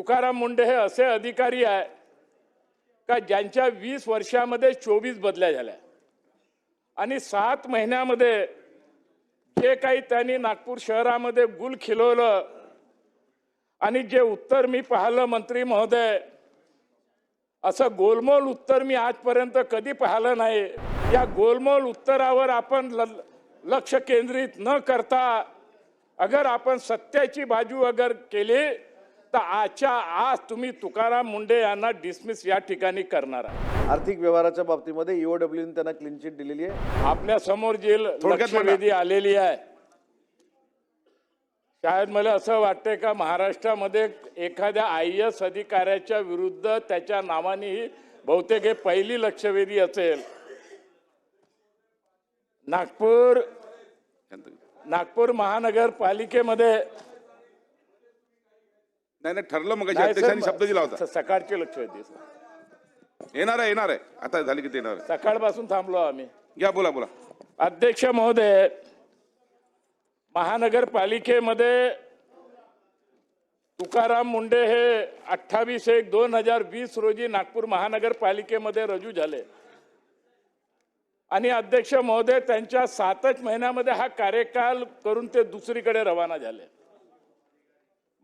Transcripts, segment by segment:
तुकाराम मुंडे हे असे अधिकारी आहे का ज्यांच्या 20 वर्षामध्ये 24 बदल्या झाल्या आणि 7 महिन्यामध्ये जे काही त्यांनी नागपूर शहरामध्ये गुल खिलवलं आणि जे उत्तर मी पाहिलं मंत्री महोदय, असं गोलमोल उत्तर मी आजपर्यंत कधी पाहिलं नाही। या गोलमोल उत्तरावर आपण लक्ष केंद्रित न करता अगर आपण सत्याची बाजू अगर केली तर आज तुम्ही तुकाराम मुंडे यांना डिसमिस या ठिकाणी करणार आहे। आर्थिक व्यवहाराच्या बाबतीमध्ये ईओडब्ल्यूने त्यांना क्लीन चिट दिलेली आहे। आपल्या समोर जी लक्षवेधी आलेली आहे, शायद मला असं वाटतंय का महाराष्ट्रामध्ये एखाद्या IAS अधिकाऱ्याच्या विरुद्ध त्याच्या नावाने बहुतेक हे पहिली लक्षवेधी असेल। नागपूर महानगरपालिकेमध्ये नाही ठरलं मग अध्यक्षांनी शब्द दिला होता सकाळची लक्षवेधी येणार आहे आता झाली किती येणार आहे? सकाळपासून थांबलो आम्ही। या बोला अध्यक्ष महोदय, महानगरपालिकेमध्ये तुकाराम मुंडे हे 28/1/2020 रोजी नागपूर महानगरपालिकेमध्ये रुजू झाले आणि अध्यक्ष महोदय त्यांच्या 7च महिन्यामध्ये हा कार्यकाल करून ते दुसरीकडे रवाना झाले।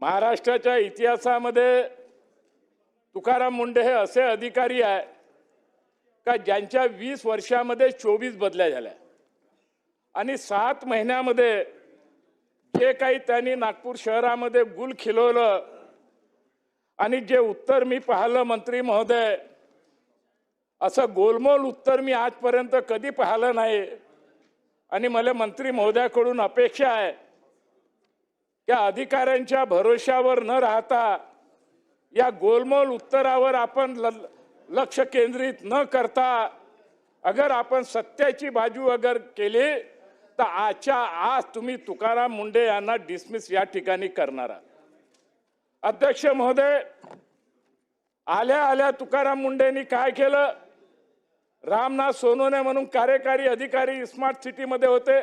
महाराष्ट्राच्या इतिहासामध्ये तुकाराम मुंडे हे असे अधिकारी आहे का ज्यांच्या 20 वर्षामध्ये 24 बदल्या झाल्या आणि 7 महिन्यामध्ये जे काही त्यांनी नागपूर शहरामध्ये गुल खिलवलं आणि जे उत्तर मी पाहिलं मंत्री महोदय, असं गोलमोल उत्तर मी आजपर्यंत कधी पाहिलं नाही आणि मला मंत्री महोदयाकडून अपेक्षा आहे त्या अधिकाऱ्यांच्या भरोशावर न राहता या गोलमोल उत्तरावर आपण लक्ष केंद्रित न करता अगर आपण सत्याची बाजू अगर केली तर आज तुम्ही तुकाराम मुंडे यांना डिसमिस या ठिकाणी करणार आहात। अध्यक्ष महोदय, आल्या तुकाराम मुंडेंनी काय केलं? रामनाथ सोनवणे म्हणून कार्यकारी अधिकारी स्मार्ट सिटीमध्ये होते।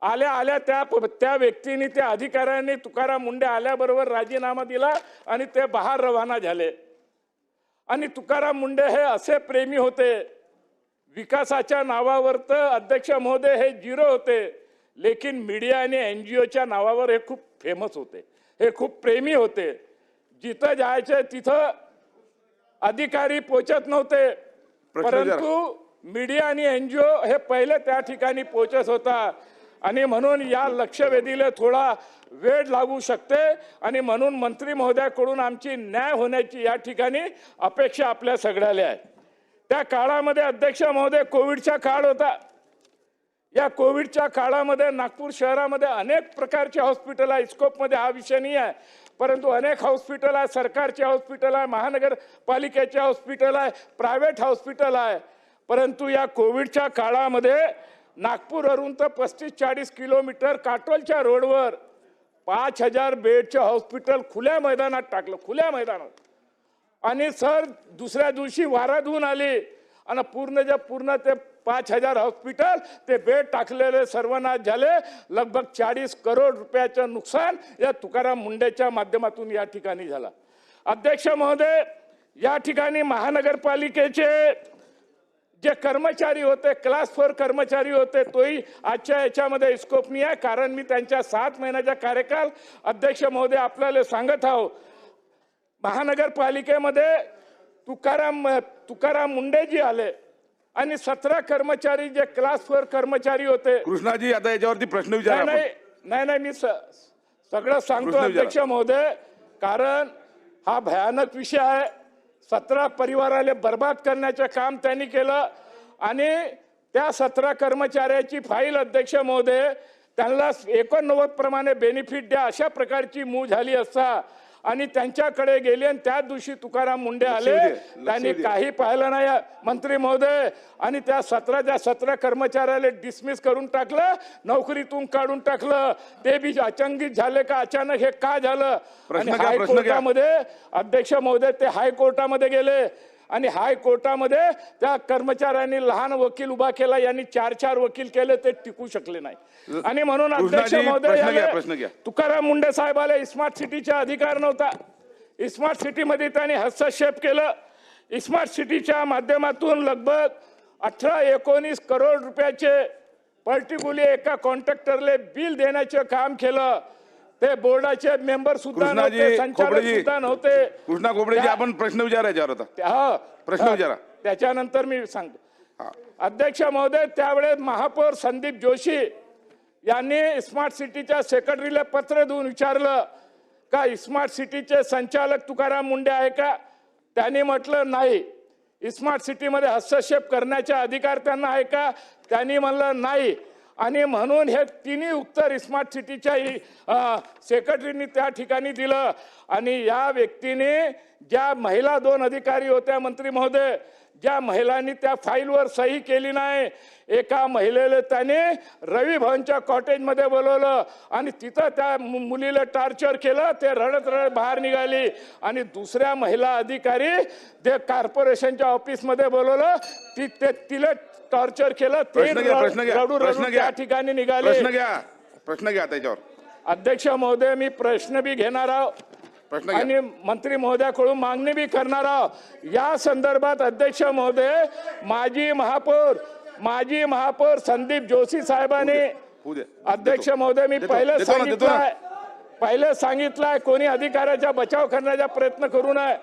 आल्या त्या व्यक्तीने त्या अधिकाऱ्यांनी तुकाराम मुंडे आल्याबरोबर राजीनामा दिला आणि ते बाहेर रवाना झाले। आणि तुकाराम मुंडे हे असे प्रेमी होते, विकासाच्या नावावर तर अध्यक्ष महोदय हे झिरो होते, लेकिन मीडिया आणि NGOच्या नावावर हे खूप फेमस होते, हे खूप प्रेमी होते। जिथं जायचे तिथं अधिकारी पोचत नव्हते, परंतु मीडिया आणि NGO हे पहिले त्या ठिकाणी पोचत होता आणि म्हणून या लक्षवेधीला थोडा वेळ लागू शकते आणि म्हणून मंत्री महोदयाकडून आमची न्याय होण्याची या ठिकाणी अपेक्षा आपल्या सगळ्याला आहे। त्या काळामध्ये अध्यक्ष महोदय कोविडचा काळ होता। या कोविडच्या काळामध्ये नागपूर शहरामध्ये अनेक प्रकारचे हॉस्पिटल आहे, स्कोपमध्ये हा विषय नाही आहे, परंतु अनेक हॉस्पिटल आहे, सरकारचे हॉस्पिटल आहे, महानगरपालिकेचे हॉस्पिटल आहे, प्रायव्हेट हॉस्पिटल आहे। परंतु या कोविडच्या काळामध्ये नागपूरवरून तर 35-40 किलोमीटर काटोलच्या रोडवर 5000 बेडचे हॉस्पिटल खुल्या मैदानात टाकलं, खुल्या मैदानात। आणि सर दुसऱ्या दिवशी वाराधून आली आणि पूर्ण ते 5000 हॉस्पिटल ते बेड टाकलेले सर्वनाश झाले। लगभग 40 करोड रुपयाचं नुकसान या तुकाराम मुंडेच्या माध्यमातून या ठिकाणी झाला। अध्यक्ष महोदय, या ठिकाणी महानगरपालिकेचे जे कर्मचारी होते, क्लास 4 कर्मचारी होते, तोही आजच्या याच्यामध्ये स्कोप नाही आहे, कारण मी त्यांच्या 7 महिन्याचा कार्यकाल अध्यक्ष महोदय आपल्याला सांगत आहो। महानगरपालिकेमध्ये तुकाराम मुंडेजी आले आणि 17 कर्मचारी जे क्लास 4 कर्मचारी होते। कृष्णाजी, आता याच्यावरती प्रश्न विचारा। नाही मी सगळं सांगतो अध्यक्ष महोदय, कारण हा भयानक विषय आहे। 17 परिवाराला बर्बाद करण्याचं काम त्यांनी केलं आणि त्या 17 कर्मचाऱ्याची फाईल अध्यक्ष महोदय त्यांना 89 प्रमाणे बेनिफिट द्या अशा प्रकारची मूव झाली असता आणि त्यांच्याकडे गेले आणि त्या दिवशी तुकाराम मुंडे आले, त्यांनी काही पाहिलं नाही मंत्री महोदय आणि त्या 17 कर्मचाऱ्याला डिसमिस करून टाकलं, नोकरीतून काढून टाकलं। ते बी अचंबित झाले का अचानक हे का झालं? आणि हायकोर्टामध्ये अध्यक्ष महोदय ते हायकोर्टामध्ये गेले आणि हायकोर्टामध्ये त्या कर्मचाऱ्यांनी लहान वकील उभा केला, यांनी 4 वकील केले, ते टिकू शकले नाही। आणि म्हणून अध्यक्ष महोदय तुकाराम मुंडे साहेबाला स्मार्ट सिटीचा अधिकार नव्हता, स्मार्ट सिटीमध्ये त्यांनी हस्तक्षेप केलं. स्मार्ट सिटीच्या माध्यमातून लगभग 18-19 करोड रुपयाचे पर्टिक्युलर एका कॉन्ट्रॅक्टरले बिल देण्याचे काम केलं. ते बोर्डाचे मेंबर सुद्धा नव्हते, कृष्णाजी संचालक खोपडेजी, सुद्धा नव्हते. कृष्णा खोपडेजी, आपण प्रश्न विचारायच्यावर होता. हा प्रश्न विचारा. त्याच्यानंतर मी सांगतो. हा. अध्यक्ष महोदय, त्यावेळेस महापौर संदीप जोशी यांनी स्मार्ट सिटीच्या सेक्रेटरीला पत्र देऊन विचारलं का स्मार्ट सिटीचे संचालक तुकाराम मुंडे आहे का? त्यांनी म्हटलं नाही. स्मार्ट सिटीमध्ये हस्तक्षेप करण्याचा अधिकार त्यांना आहे का? त्यांनी म्हणलं नाही. आणि म्हणून हे तिन्ही उत्तर स्मार्ट सिटीच्या सेक्रेटरीनी त्या ठिकाणी दिलं. आणि या व्यक्तीने ज्या महिला 2 अधिकारी होत्या मंत्री महोदय, ज्या महिलांनी त्या फाईलवर सही केली नाही, एका महिलेला त्याने रवी भवनच्या कॉटेजमध्ये बोलवलं आणि तिथं त्या मुलीला टॉर्चर केलं. ते रडत रडत बाहेर निघाली. आणि दुसऱ्या महिला अधिकारी ते कॉर्पोरेशनच्या ऑफिसमध्ये बोलवलं, तिला टॉर्चर केलं. ते रडू रडू त्या ठिकाणी निघाले. प्रश्न घ्या त्याच्यावर. अध्यक्ष महोदय, मी प्रश्न बी घेणार आहोत आणि मंत्री महोदयाकडून मागणी बी करणार आहोत. या संदर्भात अध्यक्ष महोदय, माजी महापौर संदीप जोशी साहेबांनी, अध्यक्ष महोदय, मी पहिले सांगितलंय कोणी अधिकाऱ्याचा बचाव करण्याचा प्रयत्न करू नये,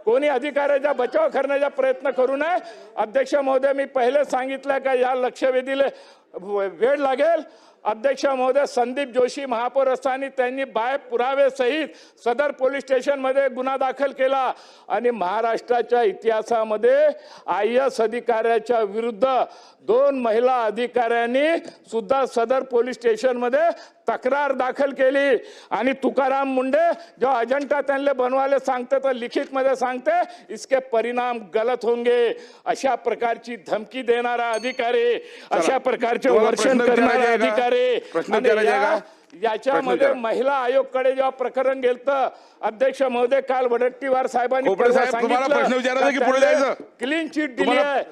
कोणी अधिकाऱ्याचा बचाव करण्याचा प्रयत्न करू नये. अध्यक्ष महोदय, मी पहिले सांगितलंय का या लक्षवेधीला वेळ लागेल. अध्यक्ष महोदय, संदीप जोशी महापौर असताना त्यांनी बाय पुरावे सहित सदर पोलीस स्टेशनमध्ये गुन्हा दाखल केला. आणि महाराष्ट्राच्या इतिहासामध्ये IAS अधिकाऱ्याच्या विरुद्ध 2 महिला अधिकाऱ्यांनी सुद्धा सदर पोलीस स्टेशनमध्ये तक्रार दाखल केली. आणि तुकाराम मुंडे जो अजेंडा त्यांना बनवायला सांगते तर लिखित मध्ये सांगते इसके परिणाम गलत होंगे. अशा प्रकारची धमकी देणारा अधिकारी, अशा प्रकारचे वर्षण करणारे अधिकारी. याच्यामध्ये महिला आयोगकडे जेव्हा प्रकरण गेलं, अध्यक्ष महोदय, काल वडट्टीवार साहेबांनी क्लीन चिट दिली आहे.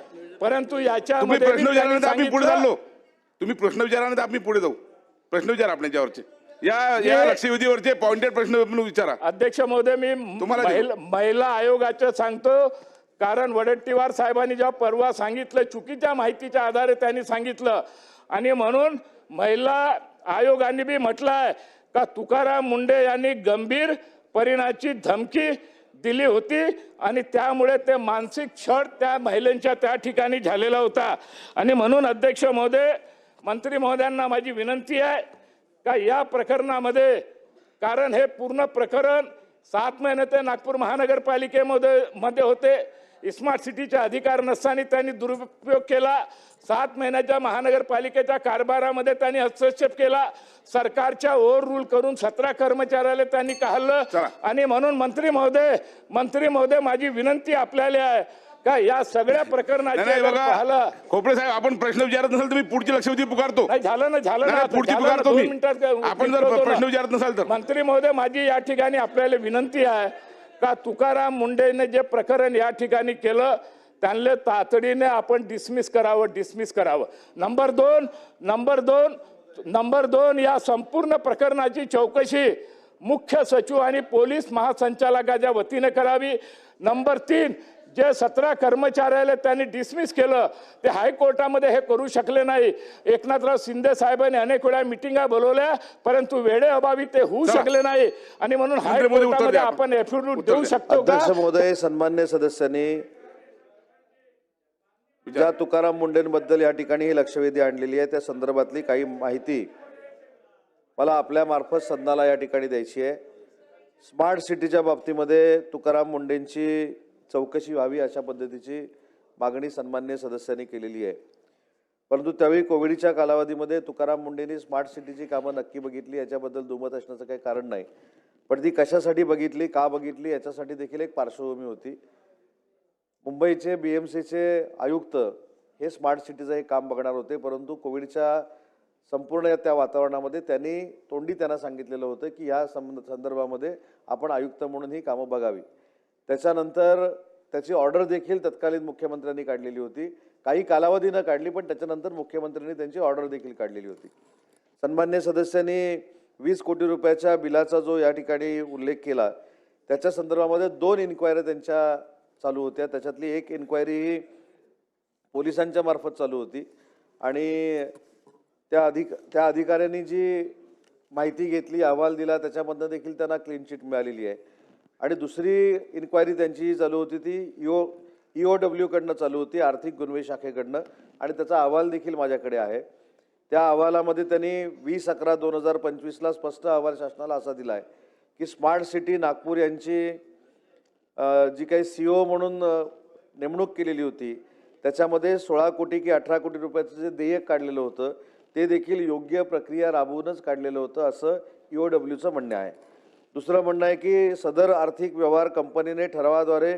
परंतु याच्यामध्ये प्रश्न विचारल्यानंतर आम्ही पुढे चाललो. तुम्ही प्रश्न विचारल्यानंतर आम्ही पुढे जाऊ. प्रश्न विचारा आपल्याच्यावरचे, या लक्षवेधीवरचे पॉइंटेड प्रश्न विचारा. अध्यक्ष महोदय, मी महिला आयोगाचं सांगतो, कारण वडट्टीवार साहेबांनी जेव्हा परवा सांगितलं, चुकीच्या माहितीच्या आधारे त्यांनी सांगितलं. आणि म्हणून महिला आयोगाने बी म्हटलंय का तुकाराम मुंडे यांनी गंभीर परिणामाची धमकी दिली होती आणि त्यामुळे ते मानसिक छळ त्या महिलांच्या त्या ठिकाणी झालेला होता. आणि म्हणून अध्यक्ष महोदय, मंत्री महोदयांना माझी विनंती आहे का या प्रकरणामध्ये, कारण हे पूर्ण प्रकरण 7 महिने ते नागपूर महानगरपालिकेमध्ये होते, स्मार्ट सिटीचा अधिकार नसताना त्यांनी दुरुपयोग केला. 7 महिन्याच्या महानगरपालिकेच्या कारभारामध्ये त्यांनी हस्तक्षेप केला. सरकारच्या ओव्हर रूल करून 17 कर्मचाऱ्याला त्यांनी काढलं. आणि म्हणून मंत्री महोदय, माझी विनंती आपल्याला आहे का या सगळ्या प्रकरणाची पाहिलं. खोपडे साहेब, आपण प्रश्न विचारत नसाल तुम्ही पुढची लक्षवेधी पुकारतो. झालं ना पुढची पुकारतो मी. आपण जर प्रश्न विचारत नसाल तर. मंत्री महोदय, माझी या ठिकाणी आपल्याला विनंती आहे का तुकाराम मुंडेने जे प्रकरण या ठिकाणी केलं त्यांना तातडीने आपण डिसमिस करावं. नंबर 2 या संपूर्ण प्रकरणाची चौकशी मुख्य सचिव आणि पोलीस महासंचालकाच्या वतीने करावी. नंबर 3, जे 17 कर्मचाऱ्याला त्यांनी डिसमिस केलं ते हायकोर्टामध्ये हे करू शकले नाही. एकनाथराव शिंदे साहेबांनी अनेक वेळा मिटिंगा बोलवल्या, परंतु वेळेअभावी ते होऊ शकले नाही. आणि म्हणून हायकोर्टामध्ये आपण एफिडेव्हिट देऊ शकतो का? अध्यक्ष महोदय, सन्मान्य सदस्यांनी ज्या तुकाराम मुंडेंबद्दल या ठिकाणी ही लक्षवेधी आणलेली आहे त्या संदर्भातली काही माहिती मला आपल्या मार्फत सदनाला या ठिकाणी द्यायची आहे. स्मार्ट सिटीच्या बाबतीमध्ये तुकाराम मुंडेंची चौकशी व्हावी अशा पद्धतीची मागणी सन्मान्य सदस्यांनी केलेली आहे. परंतु त्यावेळी कोविडच्या कालावधीमध्ये तुकाराम मुंडेंनी स्मार्ट सिटीची कामं नक्की बघितली याच्याबद्दल दुमत असण्याचं काही कारण नाही. पण ती कशासाठी बघितली, का बघितली याच्यासाठी देखील एक पार्श्वभूमी होती. मुंबईचे BMCचे आयुक्त हे स्मार्ट सिटीचं हे काम बघणार होते, परंतु कोविडच्या संपूर्ण त्या वातावरणामध्ये त्यांना सांगितलेलं होतं की या संदर्भामध्ये आपण आयुक्त म्हणून ही कामं बघावी. त्याच्यानंतर त्याची ऑर्डर देखील तत्कालीन मुख्यमंत्र्यांनी काढलेली होती. काही कालावधी न काढली, पण त्याच्यानंतर मुख्यमंत्र्यांनी त्यांची ऑर्डर देखील काढलेली होती. सन्मान्य सदस्यांनी 20 कोटी रुपयाच्या बिलाचा जो या ठिकाणी उल्लेख केला त्याच्या संदर्भामध्ये 2 इन्क्वायऱ्या त्यांच्या चालू होत्या. त्याच्यातली एक इन्क्वायरी ही पोलिसांच्या मार्फत चालू होती आणि त्या अधिकाऱ्यांनी जी माहिती घेतली, अहवाल दिला, त्याच्यामधनं देखील त्यांना क्लीन चिट मिळालेली आहे. आणि दुसरी इन्क्वायरी त्यांची चालू होती ती EOW कडनं चालू होती, आर्थिक गुन्हे शाखेकडनं, आणि त्याचा अहवाल देखील माझ्याकडे आहे. त्या अहवालामध्ये त्यांनी 20/11/2025ला स्पष्ट अहवाल शासनाला असा दिला आहे की स्मार्ट सिटी नागपूर यांची जी काही CEO म्हणून नेमणूक केलेली होती त्याच्यामध्ये 16 कोटी की 18 कोटी रुपयाचं जे देयक काढलेलं होतं ते देखील योग्य प्रक्रिया राबवूनच काढलेलं होतं असं EOWचं म्हणणं आहे. दुसरं म्हणणं आहे की सदर आर्थिक व्यवहार कंपनीने ठरावाद्वारे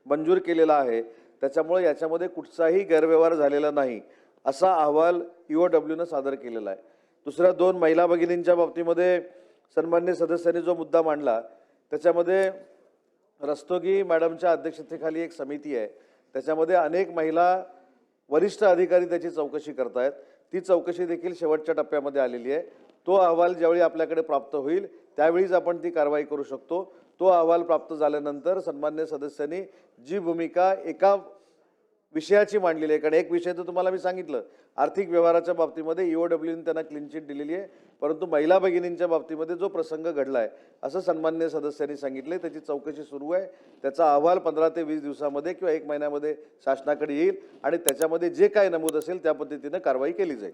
मंजूर केलेला आहे, त्याच्यामुळे याच्यामध्ये कुठचाही गैरव्यवहार झालेला नाही असा अहवाल EOWनं सादर केलेला आहे. दुसऱ्या 2 महिला भगिनींच्या बाबतीमध्ये सन्मान्य सदस्यांनी जो मुद्दा मांडला त्याच्यामध्ये रस्तोगी मॅडमच्या अध्यक्षतेखाली एक समिती आहे, त्याच्यामध्ये अनेक महिला वरिष्ठ अधिकारी त्याची चौकशी करतायत. ती चौकशी देखील शेवटच्या टप्प्यामध्ये आलेली आहे. तो अहवाल ज्यावेळी आपल्याकडे प्राप्त होईल त्यावेळीच आपण ती कारवाई करू शकतो. तो अहवाल प्राप्त झाल्यानंतर सन्मान्य सदस्यांनी जी भूमिका एका विषयाची मांडलेली आहे, कारण एक विषय तर तुम्हाला मी सांगितलं आर्थिक व्यवहाराच्या बाबतीमध्ये EOWने त्यांना क्लीन चिट दिलेली आहे, परंतु महिला भगिनींच्या बाबतीमध्ये जो प्रसंग घडला आहे असं सन्मान्य सदस्यांनी सांगितले. त्याची चौकशी सुरू आहे. त्याचा अहवाल 15 ते 20 दिवसामध्ये किंवा 1 महिन्यामध्ये शासनाकडे येईल आणि त्याच्यामध्ये जे काय नमूद असेल त्या पद्धतीनं कारवाई केली जाईल.